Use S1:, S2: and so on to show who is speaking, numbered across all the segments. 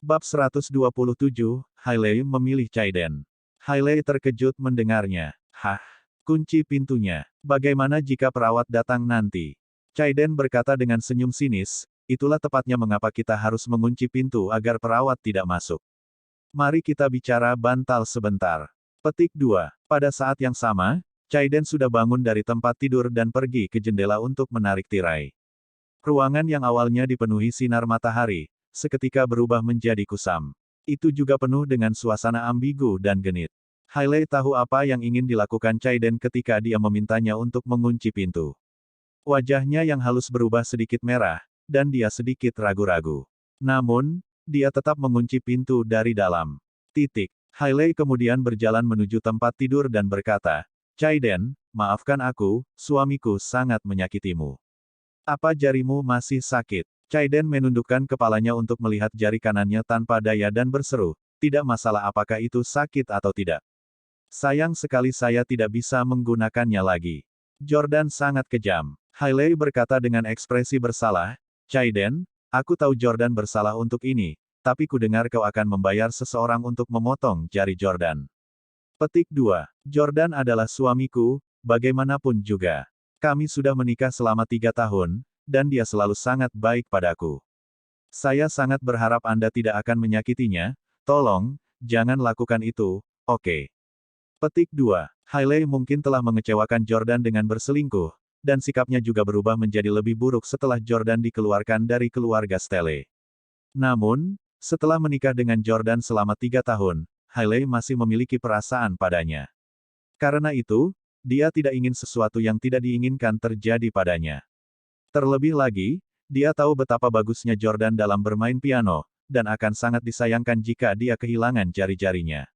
S1: Bab 127, Hailey memilih Chaiden. Hailey terkejut mendengarnya. Hah? Kunci pintunya. Bagaimana jika perawat datang nanti? Chaiden berkata dengan senyum sinis, itulah tepatnya mengapa kita harus mengunci pintu agar perawat tidak masuk. Mari kita bicara bantal sebentar. Petik 2. Pada saat yang sama, Chaiden sudah bangun dari tempat tidur dan pergi ke jendela untuk menarik tirai. Ruangan yang awalnya dipenuhi sinar matahari, seketika berubah menjadi kusam. Itu juga penuh dengan suasana ambigu dan genit. Hailey tahu apa yang ingin dilakukan Chaiden ketika dia memintanya untuk mengunci pintu. Wajahnya yang halus berubah sedikit merah, dan dia sedikit ragu-ragu. Namun, dia tetap mengunci pintu dari dalam. Hailey kemudian berjalan menuju tempat tidur dan berkata, Chaiden, maafkan aku, suamiku sangat menyakitimu. Apa jarimu masih sakit? Chaiden menundukkan kepalanya untuk melihat jari kanannya tanpa daya dan berseru, tidak masalah apakah itu sakit atau tidak. Sayang sekali saya tidak bisa menggunakannya lagi. Jordan sangat kejam. Hailey berkata dengan ekspresi bersalah, Chaiden, aku tahu Jordan bersalah untuk ini, tapi ku dengar kau akan membayar seseorang untuk memotong jari Jordan. Petik 2. Jordan adalah suamiku, bagaimanapun juga. Kami sudah menikah selama 3 tahun, dan dia selalu sangat baik padaku. Saya sangat berharap Anda tidak akan menyakitinya, tolong, jangan lakukan itu, oke? Petik 2. Hailey mungkin telah mengecewakan Jordan dengan berselingkuh, dan sikapnya juga berubah menjadi lebih buruk setelah Jordan dikeluarkan dari keluarga Stelle. Namun, setelah menikah dengan Jordan selama 3 tahun, Hailey masih memiliki perasaan padanya. Karena itu, dia tidak ingin sesuatu yang tidak diinginkan terjadi padanya. Terlebih lagi, dia tahu betapa bagusnya Jordan dalam bermain piano, dan akan sangat disayangkan jika dia kehilangan jari-jarinya.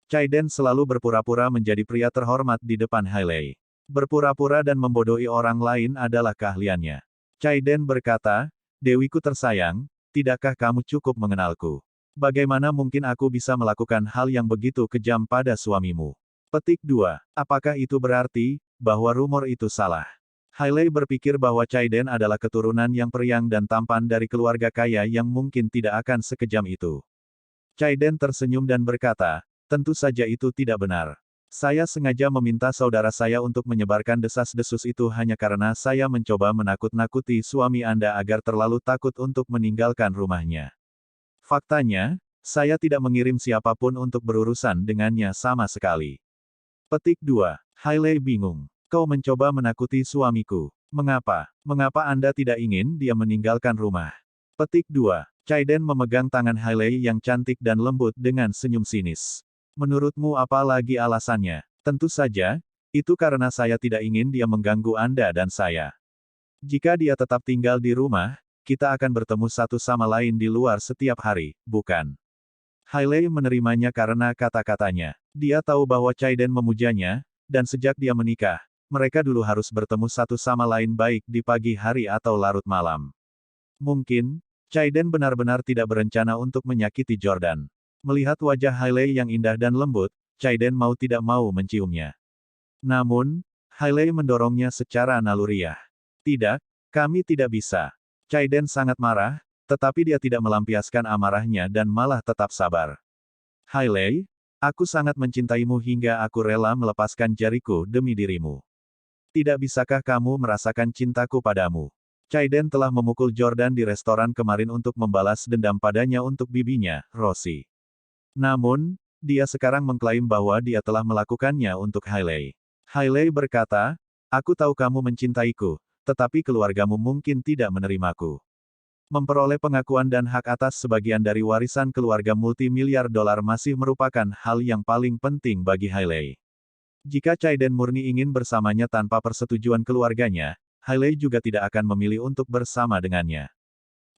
S1: Chaiden selalu berpura-pura menjadi pria terhormat di depan Hailey. Berpura-pura dan membodohi orang lain adalah keahliannya. Chaiden berkata, Dewiku tersayang, tidakkah kamu cukup mengenalku? Bagaimana mungkin aku bisa melakukan hal yang begitu kejam pada suamimu? Petik 2. Apakah itu berarti, bahwa rumor itu salah? Hailey berpikir bahwa Chaiden adalah keturunan yang periang dan tampan dari keluarga kaya yang mungkin tidak akan sekejam itu. Chaiden tersenyum dan berkata, tentu saja itu tidak benar. Saya sengaja meminta saudara saya untuk menyebarkan desas-desus itu hanya karena saya mencoba menakut-nakuti suami Anda agar terlalu takut untuk meninggalkan rumahnya. Faktanya, saya tidak mengirim siapapun untuk berurusan dengannya sama sekali. Petik 2. Hailey bingung. Kau mencoba menakuti suamiku. Mengapa? Mengapa Anda tidak ingin dia meninggalkan rumah? Petik 2. Chaiden memegang tangan Hailey yang cantik dan lembut dengan senyum sinis. Menurutmu apa lagi alasannya? Tentu saja, itu karena saya tidak ingin dia mengganggu Anda dan saya. Jika dia tetap tinggal di rumah, kita akan bertemu satu sama lain di luar setiap hari, bukan? Hailey menerimanya karena kata-katanya. Dia tahu bahwa Chaiden memujanya, dan sejak dia menikah, mereka dulu harus bertemu satu sama lain baik di pagi hari atau larut malam. Mungkin, Chaiden benar-benar tidak berencana untuk menyakiti Jordan. Melihat wajah Hailey yang indah dan lembut, Chaiden mau tidak mau menciumnya. Namun, Hailey mendorongnya secara naluriah. Tidak, kami tidak bisa. Chaiden sangat marah, tetapi dia tidak melampiaskan amarahnya dan malah tetap sabar. Hailey, aku sangat mencintaimu hingga aku rela melepaskan jariku demi dirimu. Tidak bisakah kamu merasakan cintaku padamu? Chaiden telah memukul Jordan di restoran kemarin untuk membalas dendam padanya untuk bibinya, Rosie. Namun, dia sekarang mengklaim bahwa dia telah melakukannya untuk Hailey. Hailey berkata, aku tahu kamu mencintaiku, tetapi keluargamu mungkin tidak menerimaku. Memperoleh pengakuan dan hak atas sebagian dari warisan keluarga multimiliar dolar masih merupakan hal yang paling penting bagi Hailey. Jika Chaiden murni ingin bersamanya tanpa persetujuan keluarganya, Hailey juga tidak akan memilih untuk bersama dengannya.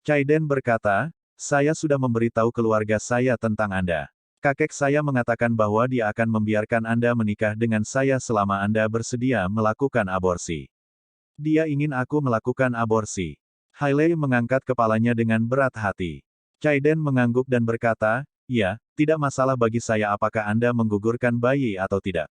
S1: Chaiden berkata, saya sudah memberitahu keluarga saya tentang Anda. Kakek saya mengatakan bahwa dia akan membiarkan Anda menikah dengan saya selama Anda bersedia melakukan aborsi. Dia ingin aku melakukan aborsi. Hailey mengangkat kepalanya dengan berat hati. Chaiden mengangguk dan berkata, ya, tidak masalah bagi saya apakah Anda menggugurkan bayi atau tidak.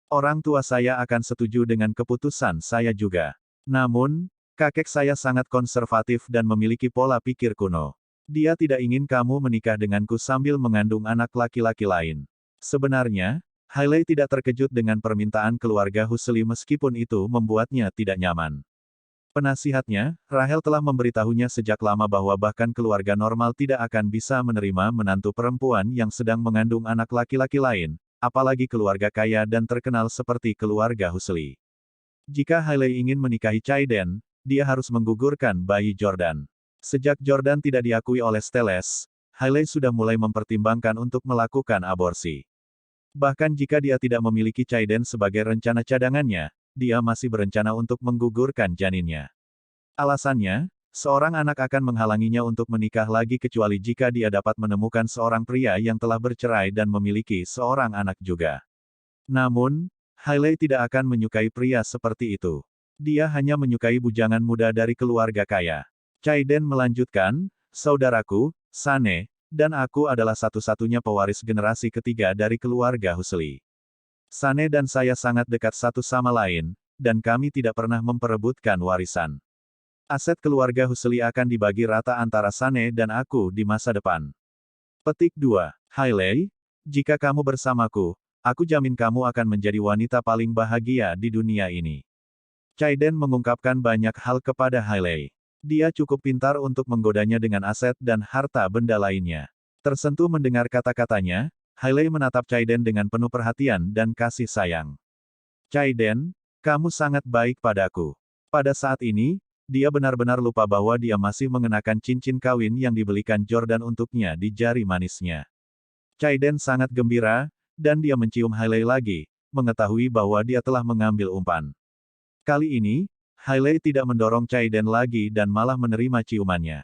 S1: Orang tua saya akan setuju dengan keputusan saya juga. Namun, kakek saya sangat konservatif dan memiliki pola pikir kuno. Dia tidak ingin kamu menikah denganku sambil mengandung anak laki-laki lain. Sebenarnya, Hailey tidak terkejut dengan permintaan keluarga Husli meskipun itu membuatnya tidak nyaman. Penasihatnya, Rahel telah memberitahunya sejak lama bahwa bahkan keluarga normal tidak akan bisa menerima menantu perempuan yang sedang mengandung anak laki-laki lain, apalagi keluarga kaya dan terkenal seperti keluarga Husli. Jika Hailey ingin menikahi Chaiden, dia harus menggugurkan bayi Jordan. Sejak Jordan tidak diakui oleh Steles, Hailey sudah mulai mempertimbangkan untuk melakukan aborsi. Bahkan jika dia tidak memiliki Chaiden sebagai rencana cadangannya, dia masih berencana untuk menggugurkan janinnya. Alasannya, seorang anak akan menghalanginya untuk menikah lagi kecuali jika dia dapat menemukan seorang pria yang telah bercerai dan memiliki seorang anak juga. Namun, Hailey tidak akan menyukai pria seperti itu. Dia hanya menyukai bujangan muda dari keluarga kaya. Chaiden melanjutkan, saudaraku, Sane, dan aku adalah satu-satunya pewaris generasi ketiga dari keluarga Husli. Sane dan saya sangat dekat satu sama lain, dan kami tidak pernah memperebutkan warisan. Aset keluarga Husli akan dibagi rata antara Sane dan aku di masa depan. Petik 2. Hailey, jika kamu bersamaku, aku jamin kamu akan menjadi wanita paling bahagia di dunia ini. Chaiden mengungkapkan banyak hal kepada Hailey. Dia cukup pintar untuk menggodanya dengan aset dan harta benda lainnya. Tersentuh mendengar kata-katanya, Hailey menatap Chaiden dengan penuh perhatian dan kasih sayang. Chaiden, kamu sangat baik padaku. Pada saat ini, dia benar-benar lupa bahwa dia masih mengenakan cincin kawin yang dibelikan Jordan untuknya di jari manisnya. Chaiden sangat gembira, dan dia mencium Hailey lagi, mengetahui bahwa dia telah mengambil umpan. Kali ini, Hailey tidak mendorong Chaiden lagi dan malah menerima ciumannya.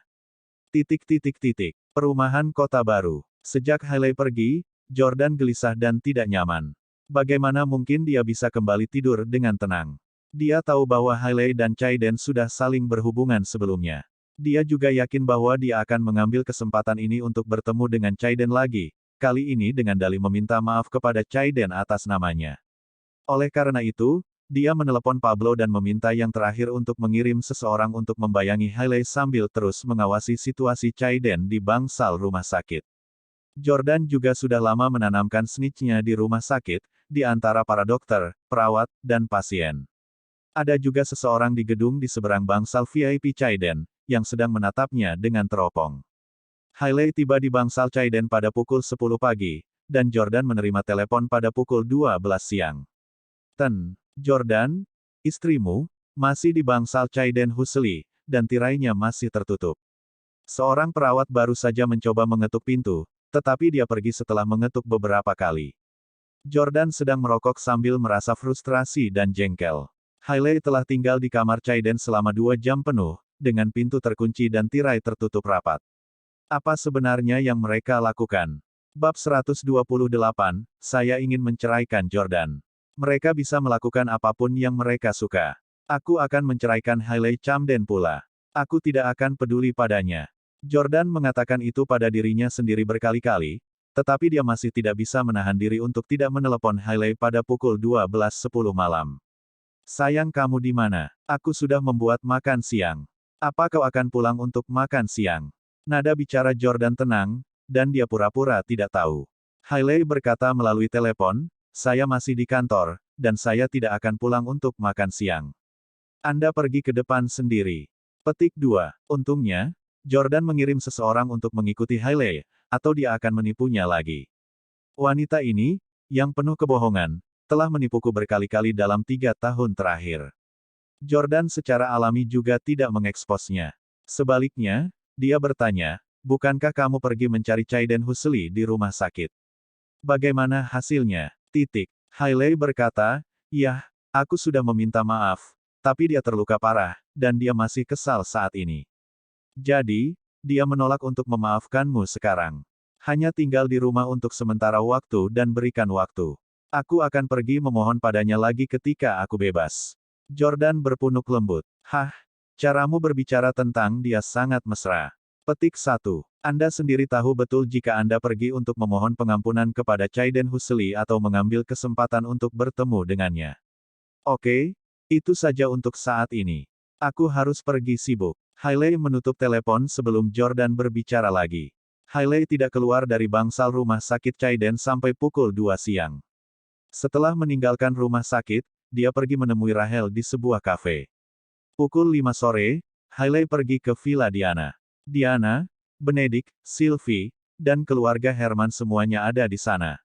S1: Perumahan kota baru. Sejak Hailey pergi, Jordan gelisah dan tidak nyaman. Bagaimana mungkin dia bisa kembali tidur dengan tenang? Dia tahu bahwa Hailey dan Chaiden sudah saling berhubungan sebelumnya. Dia juga yakin bahwa dia akan mengambil kesempatan ini untuk bertemu dengan Chaiden lagi, kali ini dengan dalih meminta maaf kepada Chaiden atas namanya. Oleh karena itu, dia menelepon Pablo dan meminta yang terakhir untuk mengirim seseorang untuk membayangi Hailey sambil terus mengawasi situasi Chaiden di bangsal rumah sakit. Jordan juga sudah lama menanamkan snitch-nya di rumah sakit, di antara para dokter, perawat, dan pasien. Ada juga seseorang di gedung di seberang bangsal VIP Chaiden, yang sedang menatapnya dengan teropong. Hailey tiba di bangsal Chaiden pada pukul 10 pagi, dan Jordan menerima telepon pada pukul 12 siang. Jordan, istrimu, masih di bangsal Chaiden Husli, dan tirainya masih tertutup. Seorang perawat baru saja mencoba mengetuk pintu, tetapi dia pergi setelah mengetuk beberapa kali. Jordan sedang merokok sambil merasa frustrasi dan jengkel. Hailey telah tinggal di kamar Chaiden selama 2 jam penuh, dengan pintu terkunci dan tirai tertutup rapat. Apa sebenarnya yang mereka lakukan? Bab 128, saya ingin menceraikan Jordan. Mereka bisa melakukan apapun yang mereka suka. Aku akan menceraikan Hailey Camden pula. Aku tidak akan peduli padanya. Jordan mengatakan itu pada dirinya sendiri berkali-kali, tetapi dia masih tidak bisa menahan diri untuk tidak menelepon Hailey pada pukul 12.10 malam. Sayang, kamu di mana? Aku sudah membuat makan siang. Apa kau akan pulang untuk makan siang? Nada bicara Jordan tenang, dan dia pura-pura tidak tahu. Hailey berkata melalui telepon, saya masih di kantor, dan saya tidak akan pulang untuk makan siang. Anda pergi ke depan sendiri. Petik 2. Untungnya, Jordan mengirim seseorang untuk mengikuti Hailey, atau dia akan menipunya lagi. Wanita ini, yang penuh kebohongan, telah menipuku berkali-kali dalam 3 tahun terakhir. Jordan secara alami juga tidak mengeksposnya. Sebaliknya, dia bertanya, bukankah kamu pergi mencari Chaiden Husli di rumah sakit? Bagaimana hasilnya? Hailey berkata, yah, aku sudah meminta maaf, tapi dia terluka parah, dan dia masih kesal saat ini. Jadi, dia menolak untuk memaafkanmu sekarang. Hanya tinggal di rumah untuk sementara waktu dan berikan waktu. Aku akan pergi memohon padanya lagi ketika aku bebas. Jordan berpunuk lembut. Hah, caramu berbicara tentang dia sangat mesra. Petik 1. Anda sendiri tahu betul jika Anda pergi untuk memohon pengampunan kepada Chaiden Husli atau mengambil kesempatan untuk bertemu dengannya. Oke, itu saja untuk saat ini. Aku harus pergi sibuk. Hailey menutup telepon sebelum Jordan berbicara lagi. Hailey tidak keluar dari bangsal rumah sakit Chaiden sampai pukul 2 siang. Setelah meninggalkan rumah sakit, dia pergi menemui Rahel di sebuah kafe. Pukul 5 sore, Hailey pergi ke Villa Diana. Diana, Benedict, Sylvie, dan keluarga Herman semuanya ada di sana.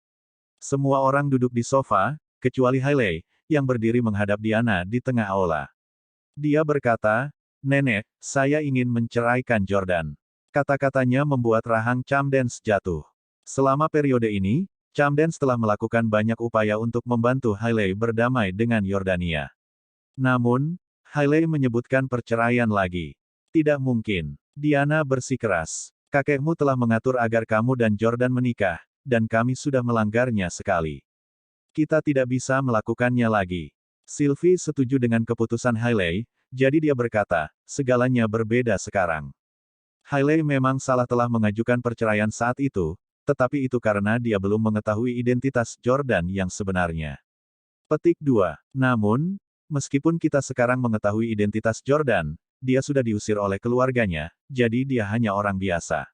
S1: Semua orang duduk di sofa, kecuali Hailey, yang berdiri menghadap Diana di tengah aula. Dia berkata, "Nenek, saya ingin menceraikan Jordan." Kata-katanya membuat rahang Camdens jatuh. Selama periode ini, Camdens telah melakukan banyak upaya untuk membantu Hailey berdamai dengan Yordania. Namun, Hailey menyebutkan perceraian lagi. Tidak mungkin. Diana bersikeras. Kakekmu telah mengatur agar kamu dan Jordan menikah, dan kami sudah melanggarnya sekali. Kita tidak bisa melakukannya lagi. Sylvie setuju dengan keputusan Hailey, jadi dia berkata, segalanya berbeda sekarang. Hailey memang salah telah mengajukan perceraian saat itu, tetapi itu karena dia belum mengetahui identitas Jordan yang sebenarnya. Petik 2. Namun, meskipun kita sekarang mengetahui identitas Jordan, dia sudah diusir oleh keluarganya, jadi dia hanya orang biasa.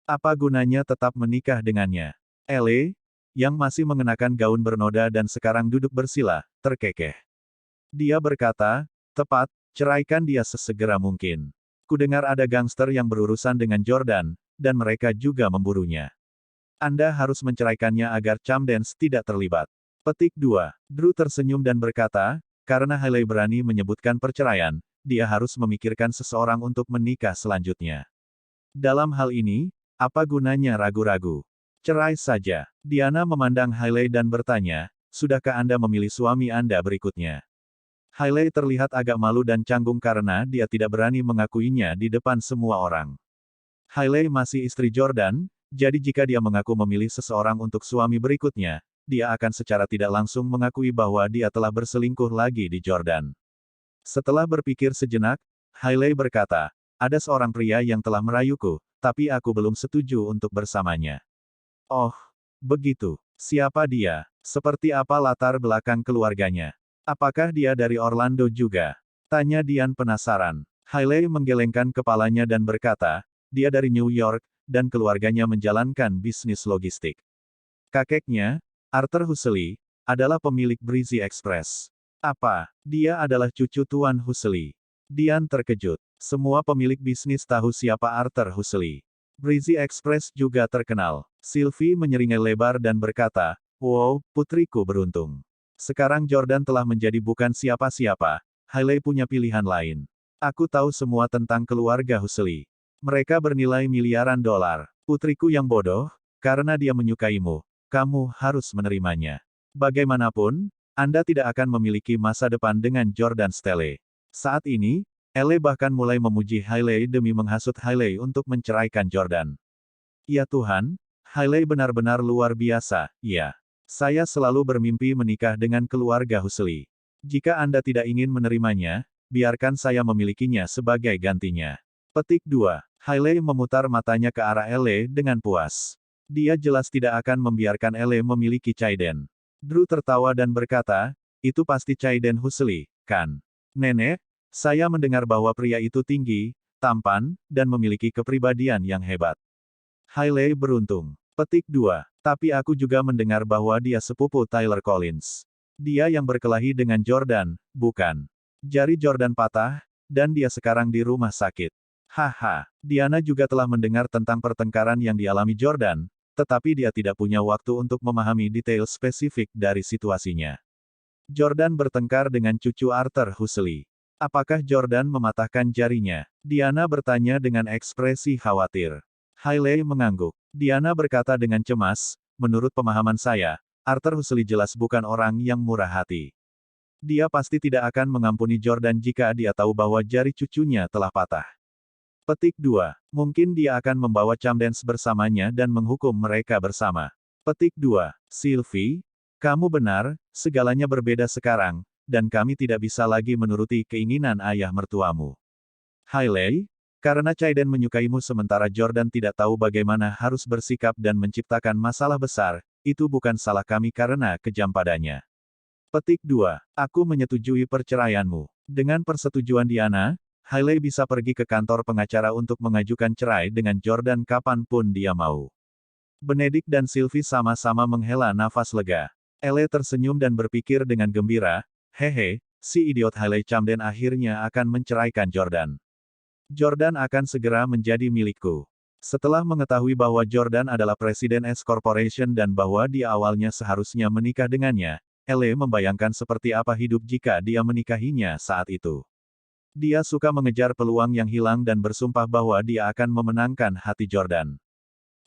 S1: Apa gunanya tetap menikah dengannya? Elle, yang masih mengenakan gaun bernoda dan sekarang duduk bersila, terkekeh. Dia berkata, tepat, ceraikan dia sesegera mungkin. Kudengar ada gangster yang berurusan dengan Jordan, dan mereka juga memburunya. Anda harus menceraikannya agar Camdens tidak terlibat. Petik 2. Drew tersenyum dan berkata, karena Hailey berani menyebutkan perceraian, dia harus memikirkan seseorang untuk menikah selanjutnya. Dalam hal ini, apa gunanya ragu-ragu? Cerai saja. Diana memandang Hailey dan bertanya, sudahkah Anda memilih suami Anda berikutnya? Hailey terlihat agak malu dan canggung karena dia tidak berani mengakuinya di depan semua orang. Hailey masih istri Jordan, jadi jika dia mengaku memilih seseorang untuk suami berikutnya, dia akan secara tidak langsung mengakui bahwa dia telah berselingkuh lagi di Jordan. Setelah berpikir sejenak, Hailey berkata, ada seorang pria yang telah merayuku, tapi aku belum setuju untuk bersamanya. Oh, begitu. Siapa dia? Seperti apa latar belakang keluarganya? Apakah dia dari Orlando juga? Tanya Dian penasaran. Hailey menggelengkan kepalanya dan berkata, dia dari New York, dan keluarganya menjalankan bisnis logistik. Kakeknya, Arthur Husely, adalah pemilik Breezy Express. Apa? Dia adalah cucu Tuan Husely. Dian terkejut. Semua pemilik bisnis tahu siapa Arthur Husely. Breezy Express juga terkenal. Sylvie menyeringai lebar dan berkata, wow, putriku beruntung. Sekarang Jordan telah menjadi bukan siapa-siapa. Hailey punya pilihan lain. Aku tahu semua tentang keluarga Husely. Mereka bernilai miliaran dolar. Putriku yang bodoh, karena dia menyukaimu, kamu harus menerimanya. Bagaimanapun, Anda tidak akan memiliki masa depan dengan Jordan Stelle. Saat ini, Elle bahkan mulai memuji Hailey demi menghasut Hailey untuk menceraikan Jordan. Ya Tuhan, Hailey benar-benar luar biasa, ya. Saya selalu bermimpi menikah dengan keluarga Husely. Jika Anda tidak ingin menerimanya, biarkan saya memilikinya sebagai gantinya. Petik 2. Hailey memutar matanya ke arah Elle dengan puas. Dia jelas tidak akan membiarkan Elle memiliki Chaiden. Drew tertawa dan berkata, itu pasti Chaiden Husely, kan? Nenek, saya mendengar bahwa pria itu tinggi, tampan, dan memiliki kepribadian yang hebat. Hailey beruntung. Petik 2. Tapi aku juga mendengar bahwa dia sepupu Tyler Collins. Dia yang berkelahi dengan Jordan, bukan? Jari Jordan patah, dan dia sekarang di rumah sakit. Haha, Diana juga telah mendengar tentang pertengkaran yang dialami Jordan, tetapi dia tidak punya waktu untuk memahami detail spesifik dari situasinya. Jordan bertengkar dengan cucu Arthur Husely. Apakah Jordan mematahkan jarinya? Diana bertanya dengan ekspresi khawatir. Hailey mengangguk. Diana berkata dengan cemas, menurut pemahaman saya, Arthur Husely jelas bukan orang yang murah hati. Dia pasti tidak akan mengampuni Jordan jika dia tahu bahwa jari cucunya telah patah. Petik 2. Mungkin dia akan membawa Camdens bersamanya dan menghukum mereka bersama. Petik 2. Sylvie, kamu benar, segalanya berbeda sekarang, dan kami tidak bisa lagi menuruti keinginan ayah mertuamu. Hailey, karena Chaiden menyukaimu sementara Jordan tidak tahu bagaimana harus bersikap dan menciptakan masalah besar, itu bukan salah kami karena kejam padanya. Petik 2. Aku menyetujui perceraianmu. Dengan persetujuan Diana, Hailey bisa pergi ke kantor pengacara untuk mengajukan cerai dengan Jordan kapanpun dia mau. Benedict dan Sylvie sama-sama menghela nafas lega. Elle tersenyum dan berpikir dengan gembira, hehe, si idiot Hailey Camden akhirnya akan menceraikan Jordan. Jordan akan segera menjadi milikku. Setelah mengetahui bahwa Jordan adalah presiden S Corporation dan bahwa dia awalnya seharusnya menikah dengannya, Elle membayangkan seperti apa hidup jika dia menikahinya saat itu. Dia suka mengejar peluang yang hilang dan bersumpah bahwa dia akan memenangkan hati Jordan.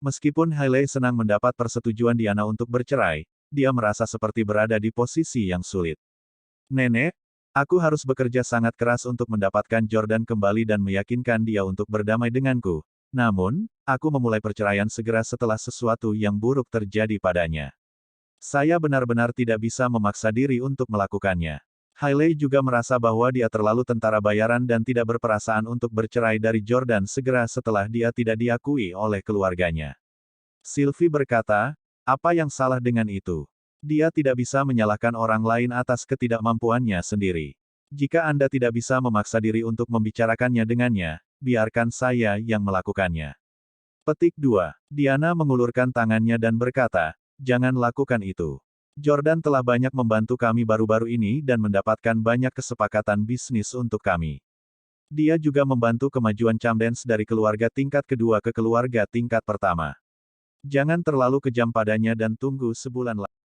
S1: Meskipun Hailey senang mendapat persetujuan Diana untuk bercerai, dia merasa seperti berada di posisi yang sulit. Nenek, aku harus bekerja sangat keras untuk mendapatkan Jordan kembali dan meyakinkan dia untuk berdamai denganku. Namun, aku memulai perceraian segera setelah sesuatu yang buruk terjadi padanya. Saya benar-benar tidak bisa memaksa diri untuk melakukannya. Hailey juga merasa bahwa dia terlalu tentara bayaran dan tidak berperasaan untuk bercerai dari Jordan segera setelah dia tidak diakui oleh keluarganya. Sylvie berkata, apa yang salah dengan itu? Dia tidak bisa menyalahkan orang lain atas ketidakmampuannya sendiri. Jika Anda tidak bisa memaksa diri untuk membicarakannya dengannya, biarkan saya yang melakukannya. Petik 2. Diana mengulurkan tangannya dan berkata, jangan lakukan itu. Jordan telah banyak membantu kami baru-baru ini dan mendapatkan banyak kesepakatan bisnis untuk kami. Dia juga membantu kemajuan Camdens dari keluarga tingkat kedua ke keluarga tingkat pertama. Jangan terlalu kejam padanya dan tunggu sebulan lagi.